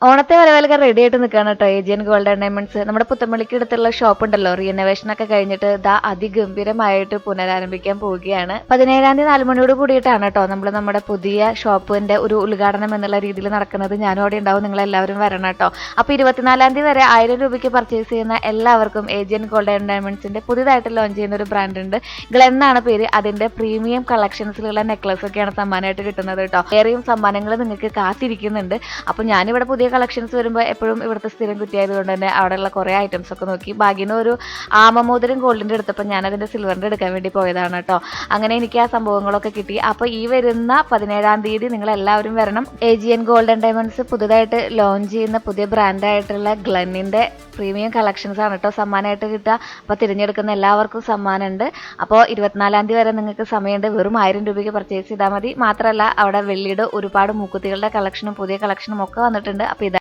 ഓണത്തെ വരവേൽക്കാൻ റെഡി ആയിട്ട് നിൽക്കുകയാണ് കേട്ടോ ഏജിയൻ ഗോൾഡൻ ഡയമണ്ട്സ്. നമ്മുടെ പുത്തമ്പള്ളിക്ക് അടുത്തുള്ള ഷോപ്പ് ഉണ്ടല്ലോ, റീനോവേഷൻ ഒക്കെ കഴിഞ്ഞിട്ട് ദാ അതിഗംഭീരമായിട്ട് പുനരാരംഭിക്കാൻ പോവുകയാണ്. 17-ാം തീയതി 4 മണിയോട് കൂടിയിട്ടാണ് കേട്ടോ നമ്മുടെ പുതിയ ഷോപ്പിന്റെ ഒരു ഉദ്ഘാടനം എന്നുള്ള രീതിയിൽ നടക്കുന്നത്. ഞാനും അവിടെ ഉണ്ടാവും, നിങ്ങൾ എല്ലാവരും വരണം കേട്ടോ. അപ്പോൾ 24-ാം തീയതി വരെ 1000 രൂപയ്ക്ക് പർച്ചേസ് ചെയ്യുന്ന എല്ലാവർക്കും ഏജിയൻ ഗോൾഡൻ ഡയമണ്ട്സിന്റെ പുതിയതായിട്ട് ലോഞ്ച് ചെയ്യുന്ന ഒരു ബ്രാൻഡ് ഉണ്ട്, ഗ്ലെന്നാണ് പേര്. അതിന്റെ പ്രീമിയം കളക്ഷൻസിലുള്ള നെക്ലസ് ഒക്കെയാണ് സമ്മാനമായിട്ട് കിട്ടുന്നത് കേട്ടോ. ഏറെയും സമ്മാനങ്ങൾ നിങ്ങൾക്ക് കാത്തിരിക്കുന്നുണ്ട്. അപ്പോൾ ഞാനിവിടെ പുതിയ കളക്ഷൻസ് വരുമ്പോൾ എപ്പോഴും ഇവിടുത്തെ സ്ഥിരം കുറ്റിയായതുകൊണ്ട് തന്നെ അവിടെയുള്ള കുറേ ഐറ്റംസ് ഒക്കെ നോക്കി. ഭാഗ്യന് ഒരു ആമമോതിരം ഗോൾഡിൻ്റെ എടുത്തപ്പോൾ ഞാൻ അതിൻ്റെ സിൽവറിൻ്റെ എടുക്കാൻ വേണ്ടി പോയതാണ് കേട്ടോ. അങ്ങനെ എനിക്ക് ആ സംഭവങ്ങളൊക്കെ കിട്ടി. അപ്പോൾ ഈ വരുന്ന 17-ാം തീയതി നിങ്ങൾ എല്ലാവരും വരണം. ഏജിയൻ ഗോൾഡൻ ഡയമണ്ട്സ് പുതുതായിട്ട് ലോഞ്ച് ചെയ്യുന്ന പുതിയ ബ്രാൻഡായിട്ടുള്ള ഗ്ലെന്നിൻ്റെ പ്രീമിയം കളക്ഷൻസ് ആണ് കേട്ടോ സമ്മാനമായിട്ട് കിട്ടുക. അപ്പോൾ തിരഞ്ഞെടുക്കുന്ന എല്ലാവർക്കും സമ്മാനമുണ്ട്. അപ്പോൾ 24-ാം തീയതി വരെ നിങ്ങൾക്ക് സമയമുണ്ട്. വെറും 1000 രൂപയ്ക്ക് പർച്ചേസ് ചെയ്താൽ മതി. മാത്രമല്ല അവിടെ വെള്ളിയുടെ ഒരുപാട് മൂക്കുത്തികളുടെ കളക്ഷനും പുതിയ കളക്ഷനും ഒക്കെ വന്നിട്ടുണ്ട്.